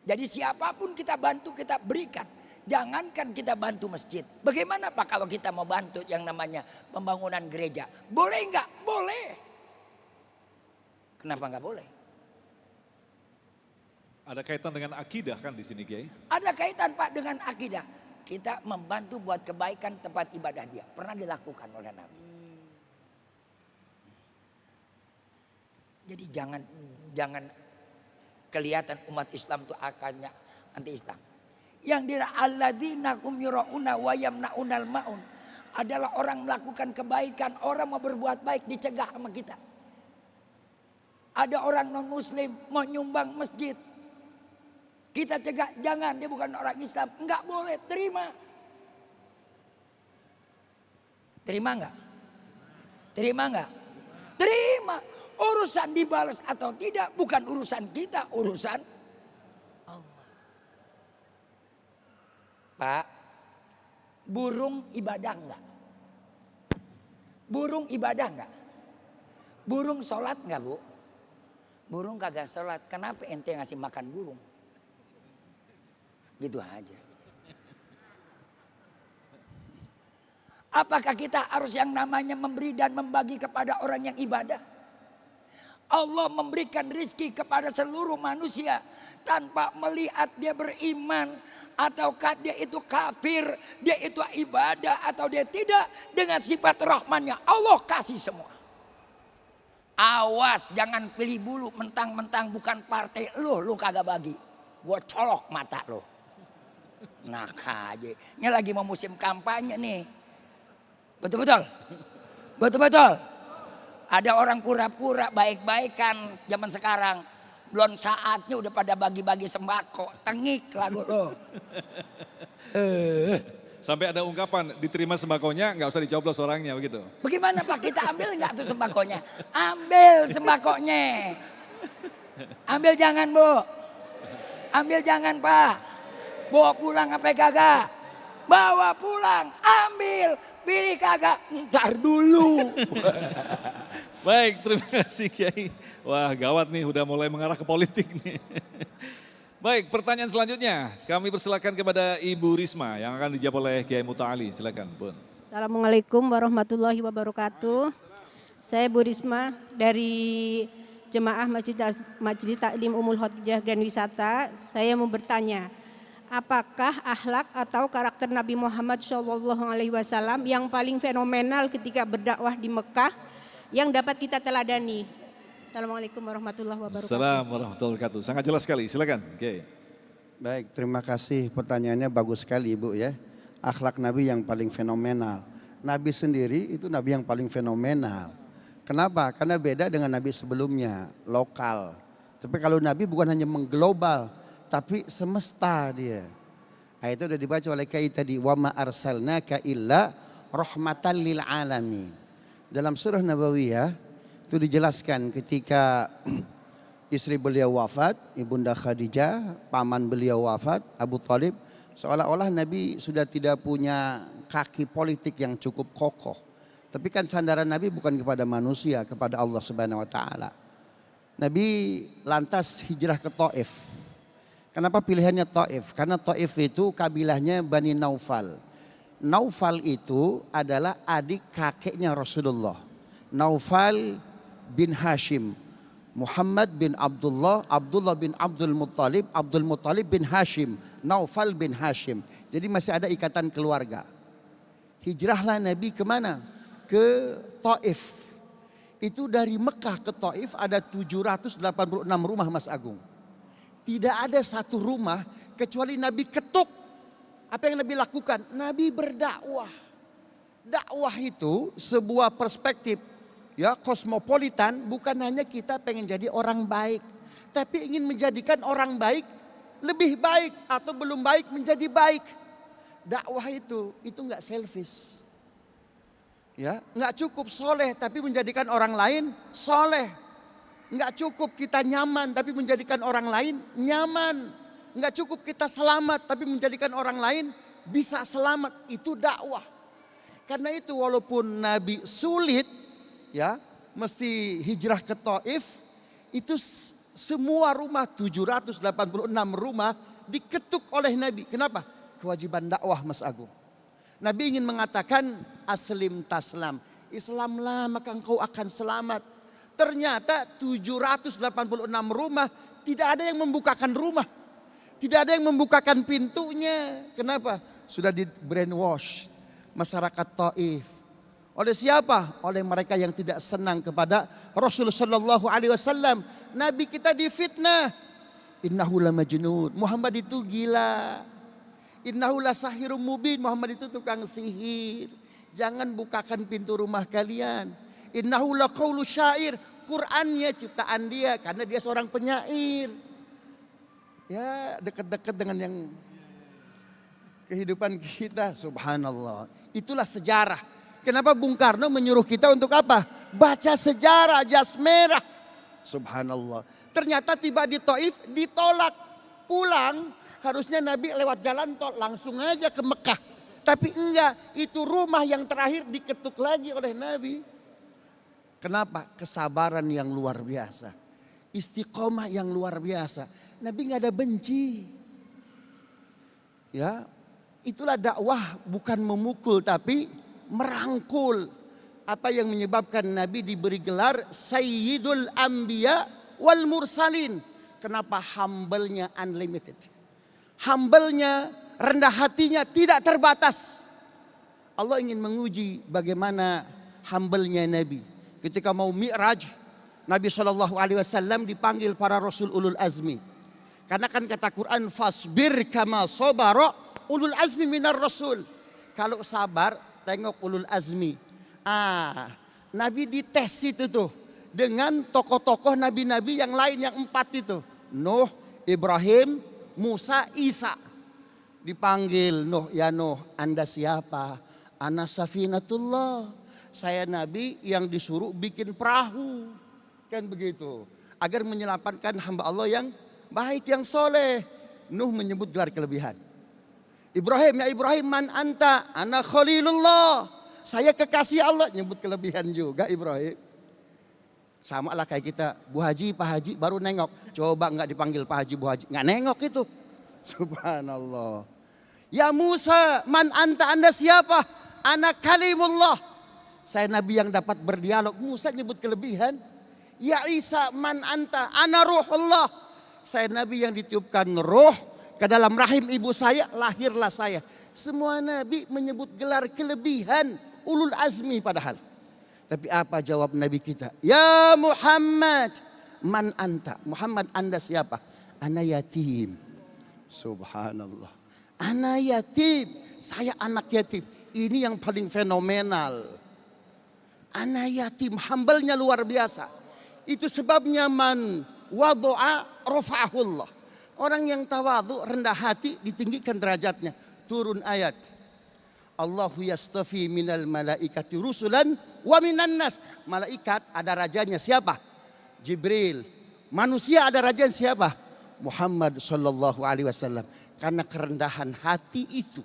Jadi siapapun kita bantu, kita berikan. Jangankan kita bantu masjid. Bagaimana Pak kalau kita mau bantu yang namanya pembangunan gereja? Boleh nggak? Boleh. Kenapa nggak boleh? Ada kaitan dengan akidah kan di sini, Kiai? Ada kaitan Pak dengan akidah. Kita membantu buat kebaikan tempat ibadah dia. Pernah dilakukan oleh Nabi. Jadi jangan kelihatan umat Islam itu akalnya anti Islam. Yang dira alladzina hum yura'una wa yamna'unal ma'un adalah orang melakukan kebaikan, orang mau berbuat baik dicegah sama kita. Ada orang non muslim mau nyumbang masjid, kita cegah, jangan, dia bukan orang Islam, enggak boleh, terima. Terima enggak? Terima enggak? Terima. Urusan dibalas atau tidak bukan urusan kita, urusan Allah. Pak, burung ibadah enggak? Burung ibadah enggak? Burung sholat enggak Bu? Burung kagak sholat, kenapa ente ngasih makan burung? Gitu aja. Apakah kita harus yang namanya memberi dan membagi kepada orang yang ibadah? Allah memberikan rizki kepada seluruh manusia tanpa melihat dia beriman ataukah dia itu kafir, dia itu ibadah atau dia tidak, dengan sifat rahmannya Allah kasih semua. Awas jangan pilih bulu mentang-mentang bukan partai lu kagak bagi. Gua colok mata lu. Nah aja. Ini lagi mau musim kampanye nih. Betul-betul. Betul-betul. Ada orang pura-pura baik-baikan zaman sekarang. Belum saatnya udah pada bagi-bagi sembako. Tengik lagu lo. Sampai ada ungkapan diterima sembakonya nggak usah dicoblos orangnya begitu. Bagaimana Pak, kita ambil nggak tuh sembakonya? Ambil sembakonya. Ambil jangan Bu. Ambil jangan Pak. Bawa pulang apa kagak? Bawa pulang, ambil, pilih kagak, ntar dulu. Baik, terima kasih Kiai. Wah gawat nih, udah mulai mengarah ke politik nih. Baik, pertanyaan selanjutnya kami persilakan kepada Ibu Risma yang akan dijawab oleh Kiai Muta'ali. Silakan, Bun. Assalamualaikum warahmatullahi wabarakatuh. Saya Bu Risma dari Jemaah Majelis Taklim Umul Khotimah dan Wisata. Saya mau bertanya, apakah akhlak atau karakter Nabi Muhammad SAW yang paling fenomenal ketika berdakwah di Mekah yang dapat kita teladani? Assalamualaikum warahmatullahi wabarakatuh. Assalamualaikum warahmatullahi wabarakatuh. Sangat jelas sekali, silakan. Oke. Baik, terima kasih, pertanyaannya bagus sekali Ibu ya. Akhlak Nabi yang paling fenomenal. Nabi sendiri itu Nabi yang paling fenomenal. Kenapa? Karena beda dengan Nabi sebelumnya, lokal. Tapi kalau Nabi bukan hanya mengglobal, tapi semesta dia. Itu sudah dibaca oleh Kiai tadi, wa ma arsalnaka illa rahmatan lil alamin. Dalam surah Nabawiyah itu dijelaskan ketika istri beliau wafat, Ibunda Khadijah, paman beliau wafat, Abu Thalib, seolah-olah Nabi sudah tidak punya kaki politik yang cukup kokoh. Tapi kan sandaran Nabi bukan kepada manusia, kepada Allah Subhanahu wa taala. Nabi lantas hijrah ke Taif. Kenapa pilihannya Taif? Karena Taif itu kabilahnya Bani Naufal. Naufal itu adalah adik kakeknya Rasulullah. Naufal bin Hashim. Muhammad bin Abdullah, Abdullah bin Abdul Muttalib bin Hashim, Naufal bin Hashim. Jadi masih ada ikatan keluarga. Hijrahlah Nabi kemana? Ke Taif. Itu dari Mekah ke Taif ada 786 rumah Mas Agung. Tidak ada satu rumah kecuali Nabi ketuk. Apa yang Nabi lakukan? Nabi berdakwah. Dakwah itu sebuah perspektif ya kosmopolitan, bukan hanya kita pengen jadi orang baik, tapi ingin menjadikan orang baik lebih baik atau belum baik menjadi baik. Dakwah itu nggak selfish. Ya, nggak cukup soleh tapi menjadikan orang lain soleh. Nggak cukup kita nyaman tapi menjadikan orang lain nyaman. Nggak cukup kita selamat tapi menjadikan orang lain bisa selamat. Itu dakwah. Karena itu walaupun Nabi sulit ya mesti hijrah ke Taif, itu semua rumah 786 rumah diketuk oleh Nabi. Kenapa? Kewajiban dakwah Mas Agung. Nabi ingin mengatakan aslim taslam, Islamlah maka engkau akan selamat. Ternyata 786 rumah tidak ada yang membukakan rumah. Tidak ada yang membukakan pintunya. Kenapa? Sudah di brainwash masyarakat Taif. Oleh siapa? Oleh mereka yang tidak senang kepada Rasulullah Sallallahu Alaihi Wasallam. Nabi kita difitnah. Innahu la majnun. Muhammad itu gila. Innahu la sahirum mubin. Muhammad itu tukang sihir. Jangan bukakan pintu rumah kalian. Innahu la qaulu syair. Qur'annya ciptaan dia karena dia seorang penyair. Ya, dekat-dekat dengan yang kehidupan kita. Subhanallah. Itulah sejarah. Kenapa Bung Karno menyuruh kita untuk apa? Baca sejarah jas merah. Subhanallah. Ternyata tiba di Taif ditolak. Pulang harusnya Nabi lewat jalan tol langsung aja ke Mekah. Tapi enggak, itu rumah yang terakhir diketuk lagi oleh Nabi. Kenapa? Kesabaran yang luar biasa. Istiqomah yang luar biasa. Nabi enggak ada benci. Ya, itulah dakwah, bukan memukul tapi merangkul. Apa yang menyebabkan Nabi diberi gelar Sayyidul Anbiya wal Mursalin. Kenapa? Humble-nya unlimited. Humble-nya, rendah hatinya tidak terbatas. Allah ingin menguji bagaimana humble-nya Nabi. Ketika mau Mi'raj, Nabi SAW dipanggil para Rasul Ulul Azmi. Karena kan kata Quran, fasbir kama sabara ulul azmi minar rasul. Kalau sabar, tengok ulul azmi. Nabi dites itu tuh dengan tokoh-tokoh nabi-nabi yang lain yang 4 itu. Nuh, Ibrahim, Musa, Isa. Dipanggil, Nuh, ya Nuh, Anda siapa? Ana safinatullah. Saya nabi yang disuruh bikin perahu. Kan begitu. Agar menyelamatkan hamba Allah yang baik, yang soleh. Nuh menyebut gelar kelebihan. Ibrahim, ya Ibrahim, man anta? Ana khalilullah. Saya kekasih Allah. Nyebut kelebihan juga Ibrahim. Sama lah kayak kita, Bu Haji, Pak Haji baru nengok. Coba nggak dipanggil Pak Haji, Bu Haji. Nggak nengok itu. Subhanallah. Ya Musa, man anta, Anda siapa? Ana kalimullah. Saya Nabi yang dapat berdialog. Musa nyebut kelebihan. Ya Isa, man anta? Ana ruhullah. Saya Nabi yang ditiupkan roh ke dalam rahim ibu saya, lahirlah saya. Semua Nabi menyebut gelar kelebihan ulul azmi padahal. Tapi apa jawab Nabi kita? Ya Muhammad, man anta? Muhammad, Anda siapa? Ana yatim. Subhanallah. Ana yatim. Saya anak yatim. Ini yang paling fenomenal. Ana yatim, humble-nya luar biasa. Itu sebabnya man wadu'a rafa'ahullah. Orang yang tawadhu, rendah hati, ditinggikan derajatnya. Turun ayat. Allahu yastafi minal malaikati rusulan wa minan nas. Malaikat ada rajanya siapa? Jibril. Manusia ada rajanya siapa? Muhammad sallallahu alaihi wasallam. Karena kerendahan hati itu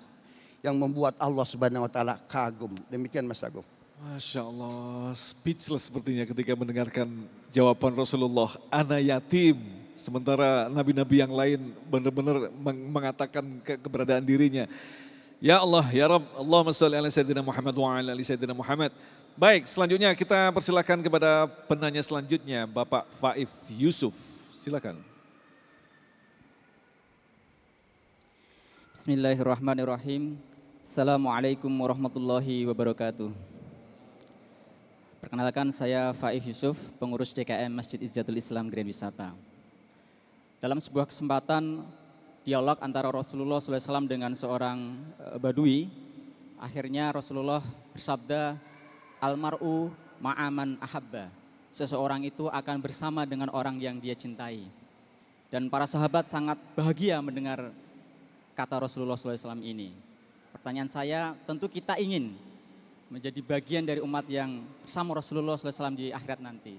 yang membuat Allah Subhanahu wa taala kagum. Demikian Mas Agung. Masya Allah, speechless sepertinya ketika mendengarkan jawaban Rasulullah, ana yatim. Sementara nabi-nabi yang lain benar-benar mengatakan keberadaan dirinya. Ya Allah, ya Rabb, Allahumma sholli ala Sayyidina Muhammad wa ala ali Sayyidina Muhammad. Baik, selanjutnya kita persilakan kepada penanya selanjutnya, Bapak Faif Yusuf. Silakan. Bismillahirrahmanirrahim. Assalamualaikum warahmatullahi wabarakatuh. Perkenalkan, saya Faif Yusuf, pengurus DKM Masjid Izzatul Islam Grand Wisata. Dalam sebuah kesempatan dialog antara Rasulullah SAW dengan seorang badui, akhirnya Rasulullah bersabda, almar'u ma'aman ahabba. Seseorang itu akan bersama dengan orang yang dia cintai. Dan para sahabat sangat bahagia mendengar kata Rasulullah SAW ini. Pertanyaan saya, tentu kita ingin menjadi bagian dari umat yang bersama Rasulullah SAW di akhirat nanti.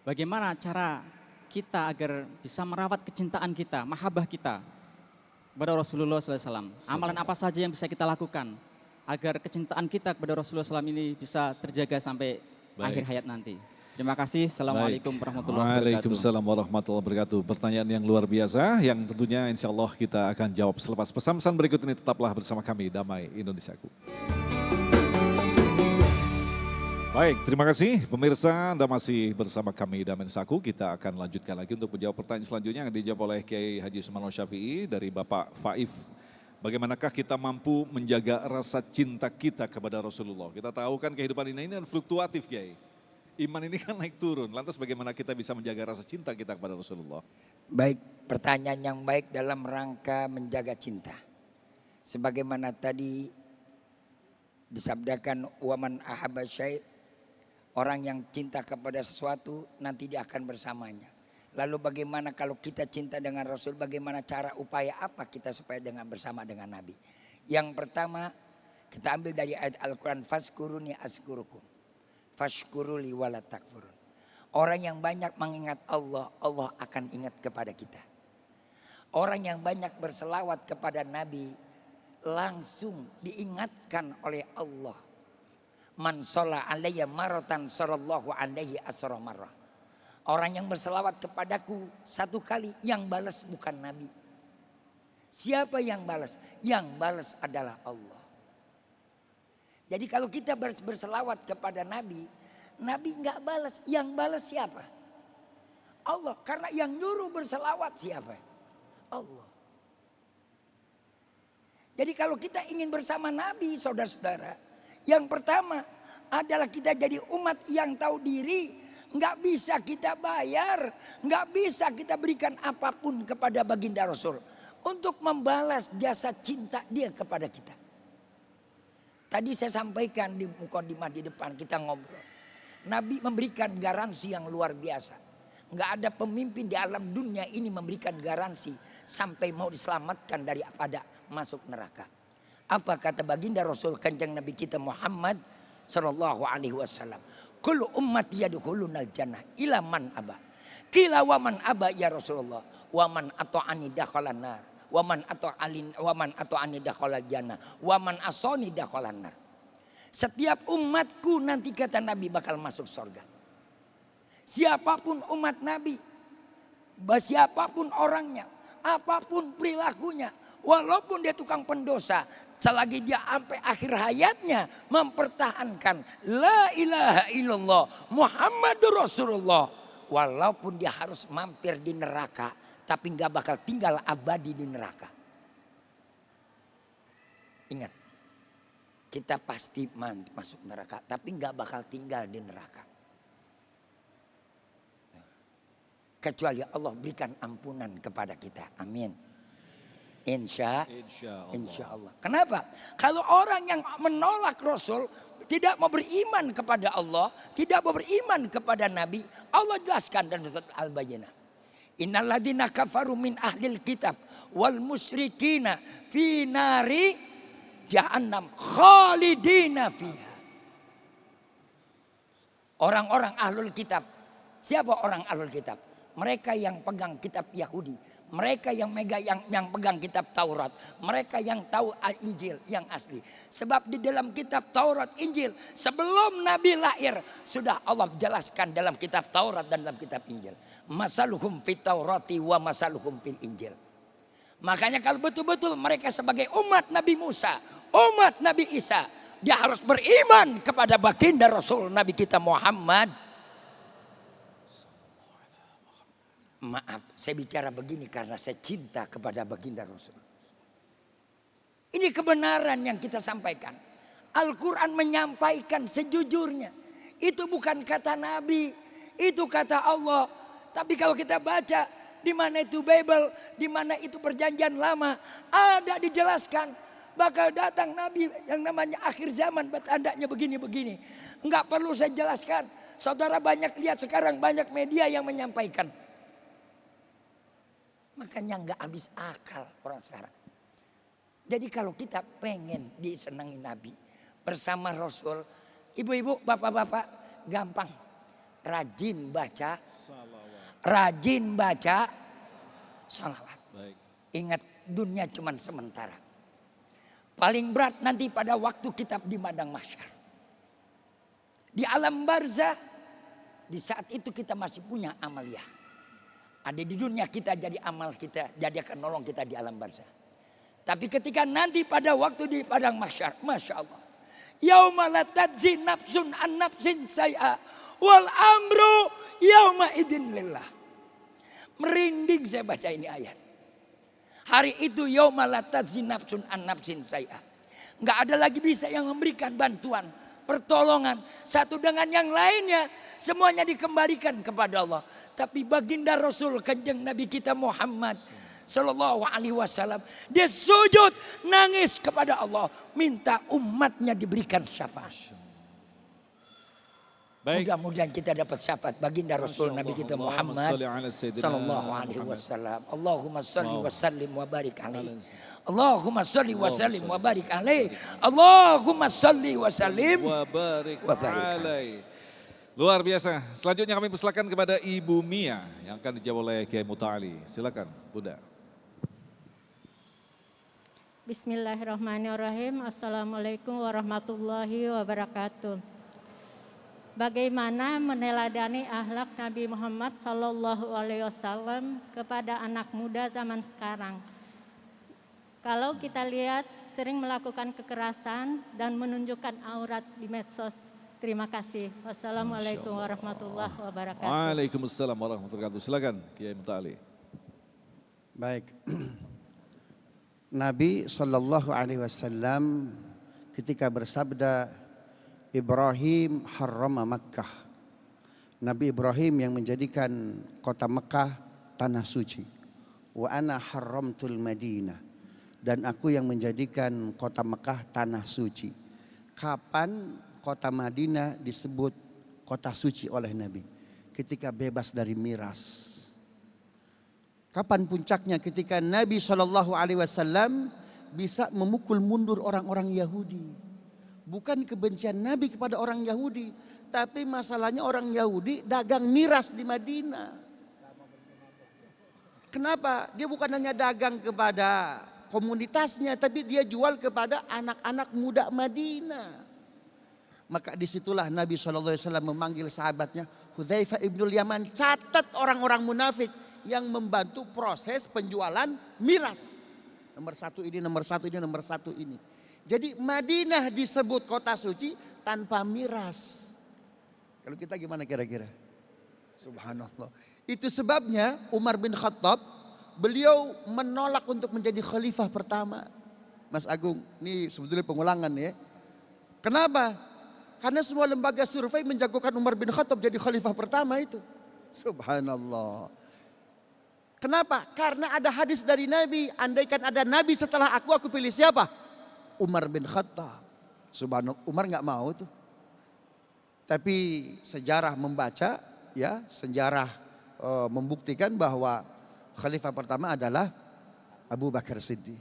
Bagaimana cara kita agar bisa merawat kecintaan kita, mahabbah kita kepada Rasulullah SAW? Amalan apa saja yang bisa kita lakukan agar kecintaan kita kepada Rasulullah SAW ini bisa terjaga sampai akhir hayat nanti? Terima kasih. Assalamualaikum warahmatullahi wabarakatuh. Waalaikumsalam warahmatullahi wabarakatuh. Pertanyaan yang luar biasa yang tentunya insya Allah kita akan jawab selepas pesan-pesan berikut ini. Tetaplah bersama kami, Damai Indonesiaku. Baik, terima kasih pemirsa. Anda masih bersama kami, Damai Indonesiaku. Kita akan lanjutkan lagi untuk menjawab pertanyaan selanjutnya yang dijawab oleh Kiai Haji Usman Syafi'i dari Bapak Faif. Bagaimanakah kita mampu menjaga rasa cinta kita kepada Rasulullah? Kita tahu kan kehidupan ini kan fluktuatif, Kiai. Iman ini kan naik turun, lantas bagaimana kita bisa menjaga rasa cinta kita kepada Rasulullah? Baik, pertanyaan yang baik dalam rangka menjaga cinta. Sebagaimana tadi disabdakan, waman ahabba syai', orang yang cinta kepada sesuatu nanti dia akan bersamanya. Lalu bagaimana kalau kita cinta dengan Rasul, bagaimana cara upaya apa kita supaya dengan bersama dengan Nabi? Yang pertama kita ambil dari ayat Al-Quran, fazkuruni azkurukum. Fashkuruli wala takfurun. Orang yang banyak mengingat Allah, Allah akan ingat kepada kita. Orang yang banyak berselawat kepada Nabi, langsung diingatkan oleh Allah. Man sholla alayya maratan sallallahu alaihi asra marrah. Orang yang berselawat kepadaku satu kali, yang balas bukan Nabi. Siapa yang balas? Yang balas adalah Allah. Jadi kalau kita berselawat kepada Nabi, Nabi nggak balas, yang balas siapa? Allah. Karena yang nyuruh berselawat siapa? Allah. Jadi kalau kita ingin bersama Nabi, saudara-saudara, yang pertama adalah kita jadi umat yang tahu diri. Nggak bisa kita bayar, nggak bisa kita berikan apapun kepada baginda Rasul untuk membalas jasa cinta dia kepada kita. Tadi saya sampaikan di mukadimah di depan kita ngobrol. Nabi memberikan garansi yang luar biasa. Nggak ada pemimpin di alam dunia ini memberikan garansi sampai mau diselamatkan daripada masuk neraka. Apa kata baginda Rasul Kanjeng Nabi kita Muhammad sallallahu alaihi wasallam? Kullu ummati yadkhulunal jannah ila man aba. Qila wa man aba ya Rasulullah? Wa man ata'ani dakhalan nar. Waman atau ani dakhalal jannah, waman asoni dakhalan nar. Setiap umatku nanti kata Nabi bakal masuk surga. Siapapun umat Nabi, siapapun orangnya, apapun perilakunya, walaupun dia tukang pendosa, selagi dia sampai akhir hayatnya mempertahankan la ilaha illallah Muhammadur Rasulullah, walaupun dia harus mampir di neraka, tapi nggak bakal tinggal abadi di neraka. Ingat, kita pasti masuk neraka, tapi nggak bakal tinggal di neraka. Kecuali Allah berikan ampunan kepada kita. Amin. Insya Allah. Kenapa? Kalau orang yang menolak Rasul, tidak mau beriman kepada Allah, tidak mau beriman kepada Nabi, Allah jelaskan dalam surat Al-Bayyinah. Innal ladzina kafaru min ahlil kitab wal musyrikina fi nari jahannam khalidina fiha. Orang-orang ahlul kitab. Siapa orang ahlul kitab? Mereka yang pegang kitab Yahudi, mereka yang pegang kitab Taurat, mereka yang tahu Injil yang asli. Sebab di dalam kitab Taurat, Injil, sebelum Nabi lahir sudah Allah jelaskan dalam kitab Taurat dan dalam kitab Injil. Masaluhum fit Taurati wa masaluhum fil Injil. Makanya kalau betul-betul mereka sebagai umat Nabi Musa, umat Nabi Isa, dia harus beriman kepada baginda Rasul Nabi kita Muhammad. Maaf, saya bicara begini karena saya cinta kepada baginda Rasul. Ini kebenaran yang kita sampaikan. Al-Quran menyampaikan sejujurnya. Itu bukan kata Nabi, itu kata Allah. Tapi kalau kita baca, di mana itu Bible, di mana itu perjanjian lama, ada dijelaskan. Bakal datang Nabi yang namanya akhir zaman, tandanya begini-begini. Enggak perlu saya jelaskan. Saudara banyak lihat sekarang, banyak media yang menyampaikan. Makanya nggak habis akal orang sekarang. Jadi kalau kita pengen disenangi Nabi bersama Rasul, ibu-ibu, bapak-bapak, gampang. Rajin baca salawat. Ingat, dunia cuma sementara. Paling berat nanti pada waktu kita di padang mahsyar. Di alam barzah, di saat itu kita masih punya amaliyah. Ada di dunia kita jadi amal kita, jadi akan nolong kita di alam barzah. Tapi ketika nanti pada waktu di padang mahsyar, Masya Allah. Yauma la tajzi nafsun an nafsin say'a wal amru yauma idin lillah. Merinding saya baca ini ayat. Hari itu yauma la tajzi nafsun an nafsin say'a. Enggak ada lagi bisa yang memberikan bantuan, pertolongan satu dengan yang lainnya, semuanya dikembalikan kepada Allah. Tapi baginda Rasul kanjeng Nabi kita Muhammad Sallallahu Alaihi Wasallam, dia sujud nangis kepada Allah, minta umatnya diberikan syafaat. Mudah-mudahan kita dapat syafaat baginda Rasul Nabi kita Muhammad Sallallahu Alaihi Wasallam. Allahumma salli wa sallim wa barik alaihi. Allahumma salli wa sallim wa barik alaihi. Allahumma salli wa sallim wa barik alaihi. Luar biasa. Selanjutnya kami persilakan kepada Ibu Mia yang akan dijawab oleh Kiai Muta'ali. Silakan, Bunda. Bismillahirrahmanirrahim. Assalamualaikum warahmatullahi wabarakatuh. Bagaimana meneladani akhlak Nabi Muhammad Sallallahu Alaihi Wasallam kepada anak muda zaman sekarang? Kalau kita lihat sering melakukan kekerasan dan menunjukkan aurat di medsos. Terima kasih. Wassalamualaikum warahmatullahi wabarakatuh. Waalaikumsalam warahmatullahi wabarakatuh. Silakan Kiai Muta'ali. Baik. Nabi Shallallahu Alaihi Wasallam ketika bersabda, Ibrahim harrama Makkah. Nabi Ibrahim yang menjadikan kota Mekah tanah suci. Wa ana harramtul Madinah. Dan aku yang menjadikan kota Mekah tanah suci. Kapan kota Madinah disebut kota suci oleh Nabi? Ketika bebas dari miras. Kapan puncaknya? Ketika Nabi SAW bisa memukul mundur orang-orang Yahudi. Bukan kebencian Nabi kepada orang Yahudi, tapi masalahnya orang Yahudi dagang miras di Madinah. Kenapa? Dia bukan hanya dagang kepada komunitasnya, tapi dia jual kepada anak-anak muda Madinah. Maka disitulah Nabi SAW memanggil sahabatnya, Hudzaifah ibnul Yaman, catat orang-orang munafik yang membantu proses penjualan miras. Nomor satu ini, nomor satu ini, nomor satu ini. Jadi Madinah disebut kota suci tanpa miras. Kalau kita gimana kira-kira? Subhanallah. Itu sebabnya Umar bin Khattab, beliau menolak untuk menjadi khalifah pertama. Mas Agung, ini sebetulnya pengulangan ya. Kenapa? Karena semua lembaga survei menjagokan Umar bin Khattab jadi khalifah pertama itu. Subhanallah. Kenapa? Karena ada hadis dari Nabi, andaikan ada Nabi setelah aku pilih siapa? Umar bin Khattab. Subhanallah, Umar nggak mau tuh. Tapi sejarah membaca, ya sejarah membuktikan bahwa khalifah pertama adalah Abu Bakar Siddiq.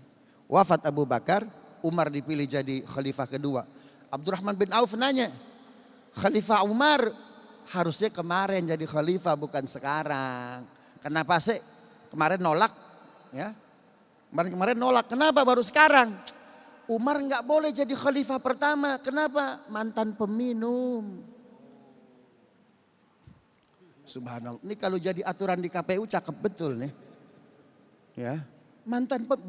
Wafat Abu Bakar, Umar dipilih jadi khalifah kedua. Abdurrahman bin Auf nanya, Khalifah Umar harusnya kemarin jadi khalifah bukan sekarang. Kenapa sih kemarin nolak? Ya, kemarin nolak. Kenapa baru sekarang? Umar nggak boleh jadi khalifah pertama. Kenapa? Mantan peminum. Subhanallah. Ini kalau jadi aturan di KPU cakep betul nih. Ya,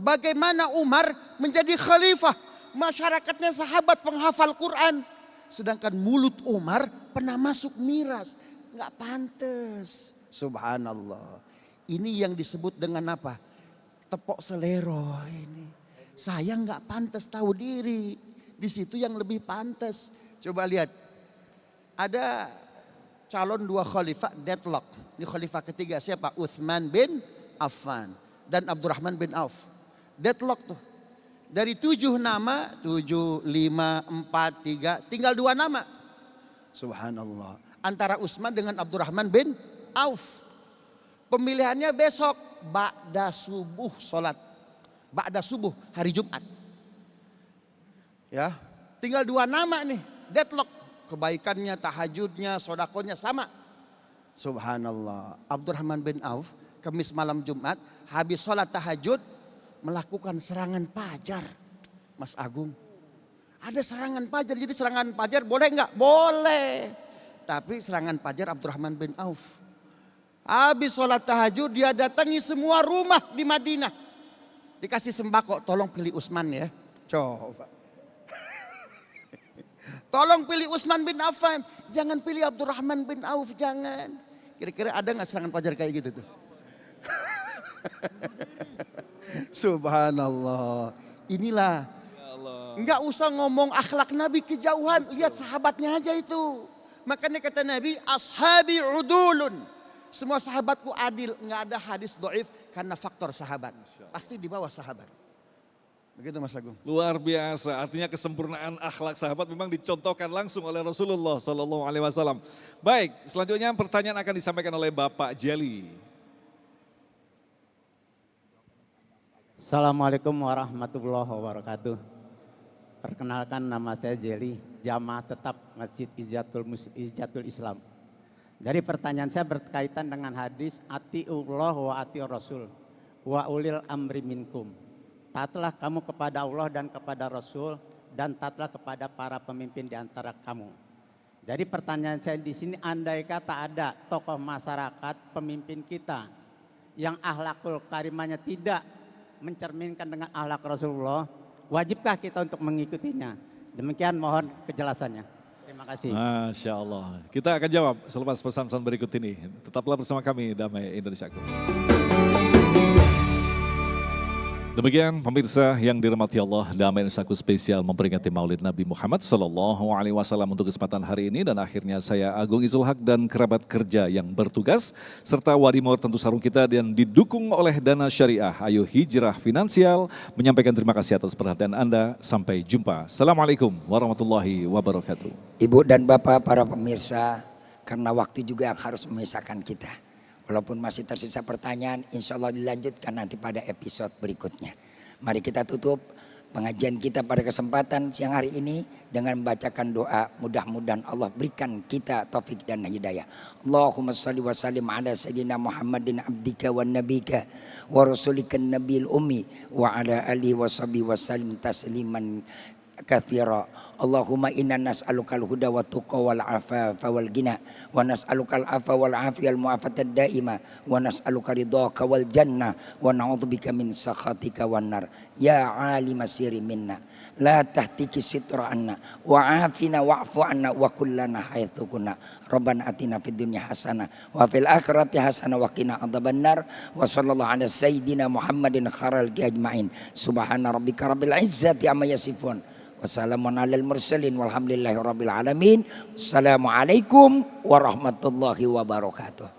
bagaimana Umar menjadi khalifah? Masyarakatnya sahabat penghafal Quran. Sedangkan mulut Umar pernah masuk miras. Nggak pantas. Subhanallah. Ini yang disebut dengan apa? Tepok selero ini. Saya nggak pantas tahu diri. Di situ yang lebih pantas. Coba lihat. Ada calon 2 khalifah deadlock. Ini khalifah ketiga siapa? Utsman bin Affan dan Abdurrahman bin Auf. Deadlock tuh. Dari 7 nama, 7, 5, 4, 3, tinggal 2 nama. Subhanallah. Antara Utsman dengan Abdurrahman bin Auf. Pemilihannya besok, ba'da subuh sholat. Ba'da subuh, hari Jumat. Ya, tinggal 2 nama nih, deadlock. Kebaikannya, tahajudnya, sodakonya sama. Subhanallah. Abdurrahman bin Auf, Kamis malam Jumat, habis sholat tahajud, melakukan serangan fajar. Mas Agung, ada serangan fajar. Jadi serangan fajar boleh nggak? Boleh. Tapi serangan fajar Abdurrahman bin Auf. Habis sholat tahajud dia datangi semua rumah di Madinah. Dikasih sembako, tolong pilih Utsman ya. Coba. Tolong pilih Utsman bin Affan. Jangan pilih Abdurrahman bin Auf, jangan. Kira-kira ada nggak serangan fajar kayak gitu tuh? Subhanallah. Inilah. Enggak usah ngomong akhlak Nabi kejauhan. Lihat sahabatnya aja itu. Makanya kata Nabi, ashabi udulun. Semua sahabatku adil. Enggak ada hadis dhaif karena faktor sahabat. Pasti di bawah sahabat. Begitu Mas Agung. Luar biasa. Artinya kesempurnaan akhlak sahabat memang dicontohkan langsung oleh Rasulullah SAW. Baik, selanjutnya pertanyaan akan disampaikan oleh Bapak Jeli. Assalamualaikum warahmatullahi wabarakatuh. Perkenalkan, nama saya Jeli, jamaah tetap Masjid Izzatul Islam. Jadi pertanyaan saya berkaitan dengan hadis atiullah wa atiur rasul wa ulil amri minkum. Taatlah kamu kepada Allah dan kepada Rasul dan taatlah kepada para pemimpin di antara kamu. Jadi pertanyaan saya di sini, andai kata ada tokoh masyarakat pemimpin kita yang akhlakul karimahnya tidak mencerminkan dengan akhlak Rasulullah, wajibkah kita untuk mengikutinya? Demikian mohon kejelasannya. Terima kasih. Masya Allah. Kita akan jawab selepas pesan-pesan berikut ini. Tetaplah bersama kami, Damai Indonesiaku. Demikian pemirsa yang dirahmati Allah, Damai Indonesiaku spesial memperingati Maulid Nabi Muhammad SAW untuk kesempatan hari ini. Dan akhirnya saya Agung Izul Haq dan kerabat kerja yang bertugas serta wadimor tentu sarung kita dan didukung oleh Dana Syariah Ayo Hijrah Finansial menyampaikan terima kasih atas perhatian Anda. Sampai jumpa. Assalamualaikum warahmatullahi wabarakatuh. Ibu dan Bapak para pemirsa, karena waktu juga yang harus memisahkan kita. Walaupun masih tersisa pertanyaan, insya Allah dilanjutkan nanti pada episode berikutnya. Mari kita tutup pengajian kita pada kesempatan siang hari ini dengan membacakan doa, mudah-mudahan Allah berikan kita taufik dan hidayah. Allahumma salli wa sallim ala sayyidina Muhammadin abdika wa nabika wa rasulikan nabiyil ummi wa ala alihi wa sahbihi wa sallim tasliman katsira. Allahumma inna nas'alukal huda wa tuqa wal afafa wal ghina wa nas'alukal afa wal afiyal mu'afatad daima wa nas'aluka ridhaka wal jannah wa na'udzubika min sakhatika wan nar. Ya alimas sirri minna la tahtiki sitra anna wa afina wa'fu anna wa kullana haitsu kunna. Rabbana atina fid dunya hasanah wa fil akhirati hasanah wa qina adzabannar. Wa sallallahu ala sayyidina Muhammadin khairil ajmain. Subhana rabbika rabbil izzati amma yasifun. Wassalamun alal mursalin walhamdulillahi rabbil alamin. Assalamualaikum warahmatullahi wabarakatuh.